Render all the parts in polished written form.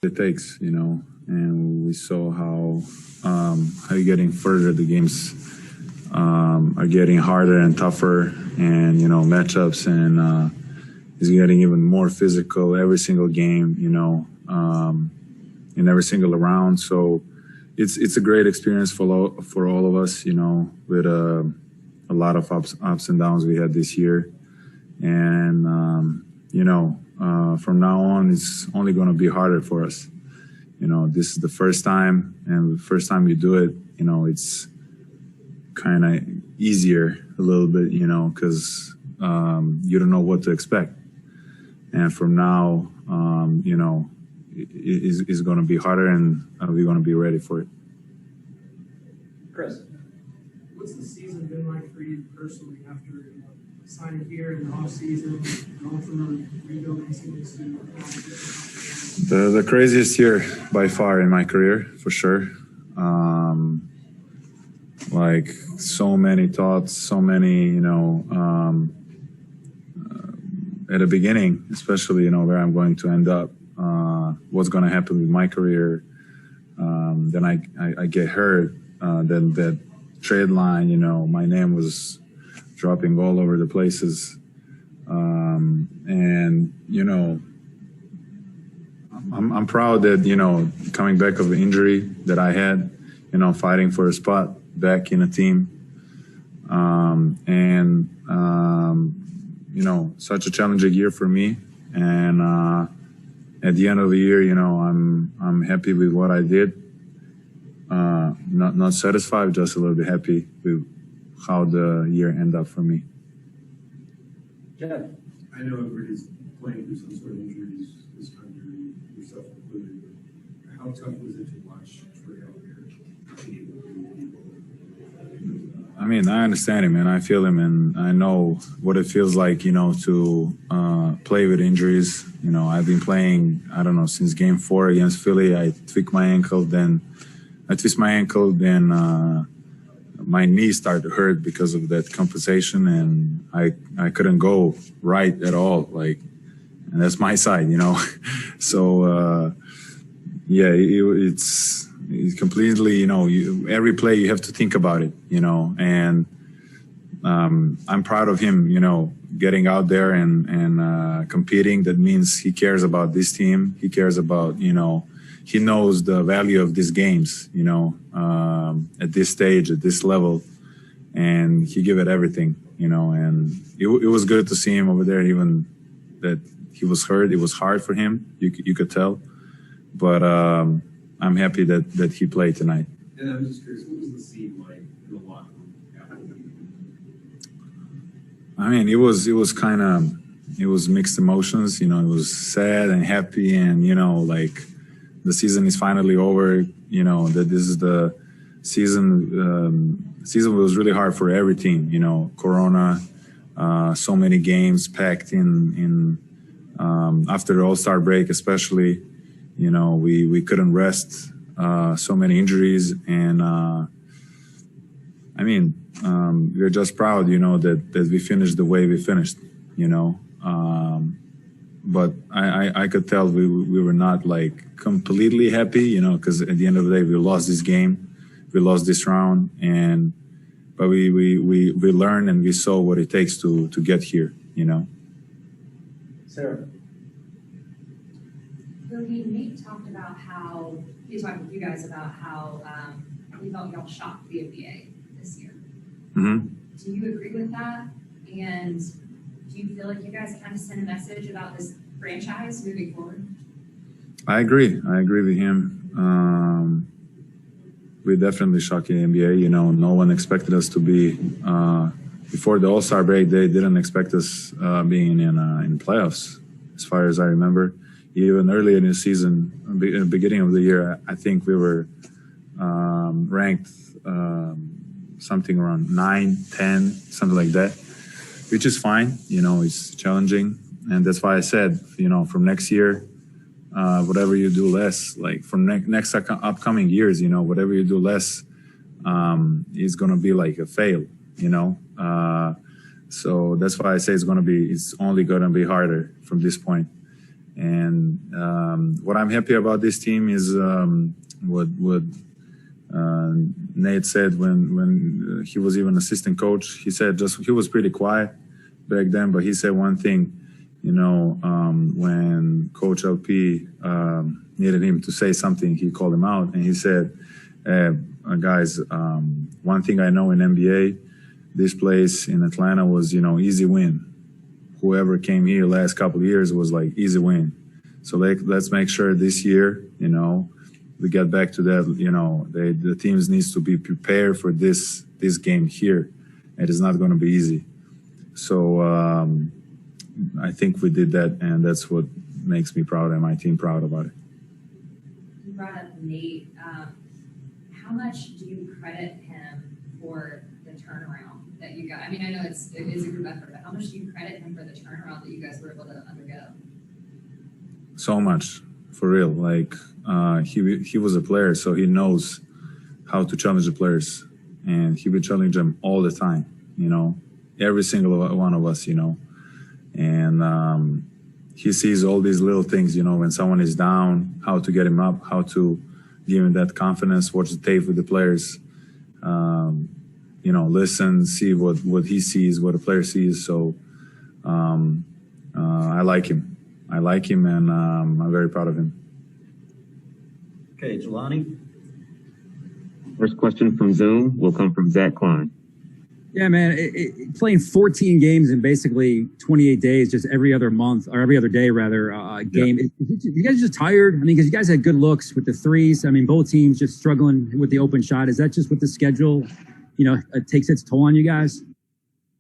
it takes, and we saw how you're getting further. The games are getting harder and tougher, and matchups, and it's getting even more physical every single game, in every single round. So it's a great experience for all of us, with a lot of ups and downs we had this year, and from now on, it's only going to be harder for us. This is the first time, and the first time you do it, it's kind of easier a little bit, because you don't know what to expect. And from now, it's going to be harder, and we're going to be ready for it. Chris, what's the season been like for you personally after signing here in the off season and ultimately rebuilding season? The craziest year by far in my career, for sure. Like so many thoughts, so many, at the beginning, especially, where I'm going to end up, what's going to happen with my career. Then I get hurt. Then that trade line, my name was dropping all over the places. And, I'm proud that, coming back of the injury that I had, fighting for a spot back in a team. Such a challenging year for me. And at the end of the year, I'm happy with what I did. Not satisfied, just a little bit happy with how the year ended up for me. Jeff, I know everybody's playing through some sort of injuries this country, yourself included. How tough was it to watch Trey out here? I mean, I understand him, and I feel him, and I know what it feels like, to play with injuries. I've been playing, I don't know, since game 4 against Philly. I tweaked my ankle, then I twist my ankle, then my knee started to hurt because of that compensation, and I couldn't go right at all, and that's my side, So, yeah, it's completely, every play you have to think about it, and I'm proud of him, getting out there and competing. That means he cares about this team. He cares about, he knows the value of these games, at this stage, at this level, and he gave it everything, and it was good to see him over there, even that he was hurt. It was hard for him, you could tell, but I'm happy that he played tonight. And I'm just curious, what was the scene like in the locker room after the game? I mean, it was mixed emotions, it was sad and happy, and, the season is finally over, that this is the season. Season was really hard for every team, Corona, so many games packed in after the All-Star break, especially, we couldn't rest, so many injuries, and we're just proud, that we finished the way we finished, but I could tell we were not completely happy, because at the end of the day we lost this game, we lost this round, but we learned and we saw what it takes to get here, Sarah. Nate talked about how he was talking with you guys about how he felt y'all shocked the NBA this year. Mm-hmm. Do you agree with that? And do you feel like you guys kind of send a message about this franchise moving forward? I agree with him. We definitely shocked the NBA. No one expected us to be before the All-Star break. They didn't expect us being in playoffs, as far as I remember. Even earlier in the season, in the beginning of the year, I think we were ranked something around 9, 10, something like that, which is fine. It's challenging. And that's why I said, from next year, whatever you do less, from next upcoming years, whatever you do less is going to be like a fail, So that's why I say it's only going to be harder from this point. And what I'm happy about this team is what Nate said when he was even assistant coach. He said he was pretty quiet back then, but he said one thing, when Coach LP needed him to say something, he called him out and he said, guys, one thing I know in NBA, this place in Atlanta was, easy win. Whoever came here last couple of years was like easy win. So let's make sure this year, we get back to that, the teams needs to be prepared for this game here. It is not going to be easy. So I think we did that, and that's what makes me proud and my team proud about it. You brought up Nate. How much do you credit him for the turnaround that you got? I mean, I know it is a group effort, but how much do you credit him for the turnaround that you guys were able to undergo? So much, for real. Like he was a player, so he knows how to challenge the players, and he would challenge them all the time. Every single one of us. And he sees all these little things. When someone is down, how to get him up, how to give him that confidence. Watch the tape with the players. Listen, see what he sees, what the player sees. So I like him. And I'm very proud of him. Okay, Jelani. First question from Zoom will come from Zach Klein. Yeah, man, playing 14 games in basically 28 days, just every other month or every other day, rather, game. Yeah. You guys just tired? I mean, because you guys had good looks with the threes. I mean, both teams just struggling with the open shot. Is that just what the schedule, it takes its toll on you guys?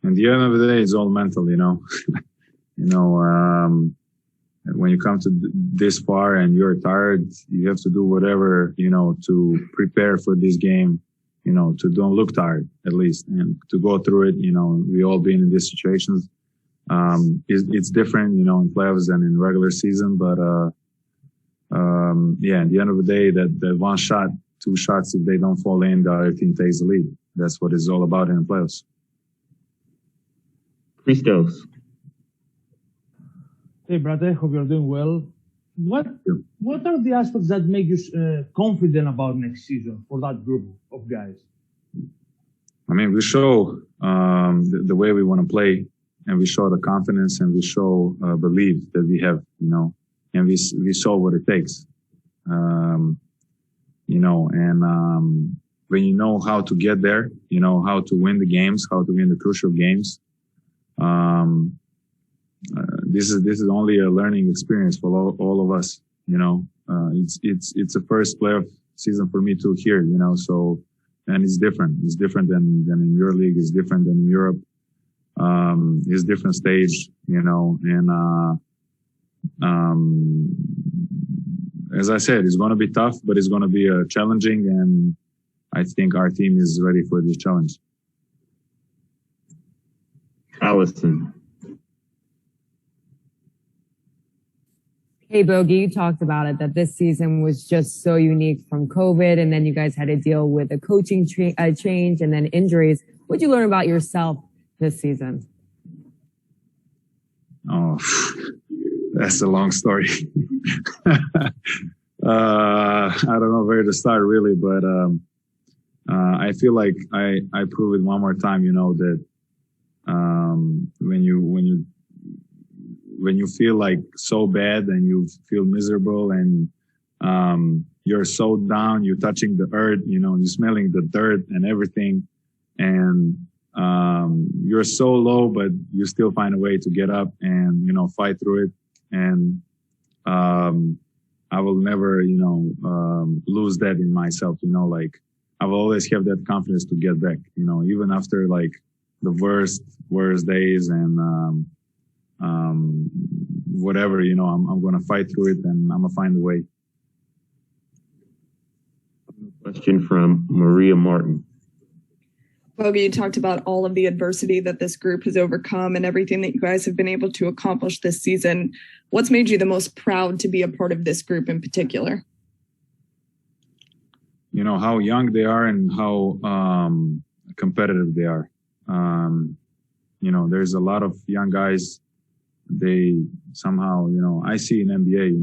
At the end of the day, it's all mental, when you come to this far and you're tired, you have to do whatever, to prepare for this game, to don't look tired at least, and to go through it. We all been in these situations. It's different, in playoffs than in regular season, but, at the end of the day, that one shot, two shots, if they don't fall in, the other team takes the lead. That's what it's all about in the playoffs. Christos. Hey, brother, hope you're doing well. What are the aspects that make you confident about next season for that group of guys? I mean, we show the way we want to play, and we show the confidence, and we show belief that we have, and we show what it takes, and when you know how to get there, how to win the games, how to win the crucial games. This is only a learning experience for all of us. It's a first playoff season for me too here. So, and it's different. It's different than in your league. It's different than in Europe. It's different stage. And as I said, it's going to be tough, but it's going to be challenging. And I think our team is ready for this challenge. Allison. Hey, Bogey, you talked about it, that this season was just so unique from COVID, and then you guys had to deal with a coaching change and then injuries. What did you learn about yourself this season? Oh, that's a long story. I don't know where to start, really, but I feel like I prove it one more time, that when you feel like so bad and you feel miserable and you're so down, you're touching the earth, you're smelling the dirt and everything, and you're so low, but you still find a way to get up and fight through it. And I will never lose that in myself. Like I will always have that confidence to get back. Even after like the worst days and whatever, I'm going to fight through it and I'm going to find a way. Question from Maria Martin. Bogey, you talked about all of the adversity that this group has overcome and everything that you guys have been able to accomplish this season. What's made you the most proud to be a part of this group in particular? How young they are and how competitive they are. There's a lot of young guys they somehow, I see in NBA,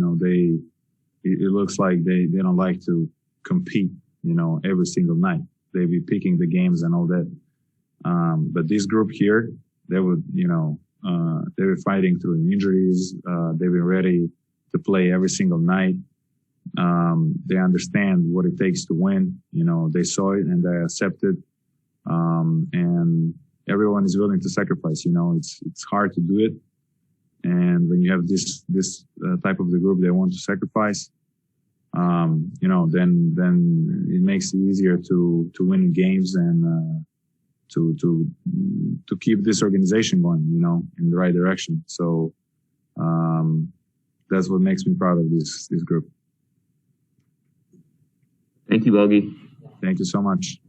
it looks like they don't like to compete, every single night. They be picking the games and all that. But this group here, they would, they were fighting through injuries. They were ready to play every single night. They understand what it takes to win. They saw it and they accepted. And everyone is willing to sacrifice. It's hard to do it. And when you have this type of the group, they want to sacrifice. Then it makes it easier to win games and to keep this organization going, in the right direction. So that's what makes me proud of this group. Thank you, Bogey. Thank you so much.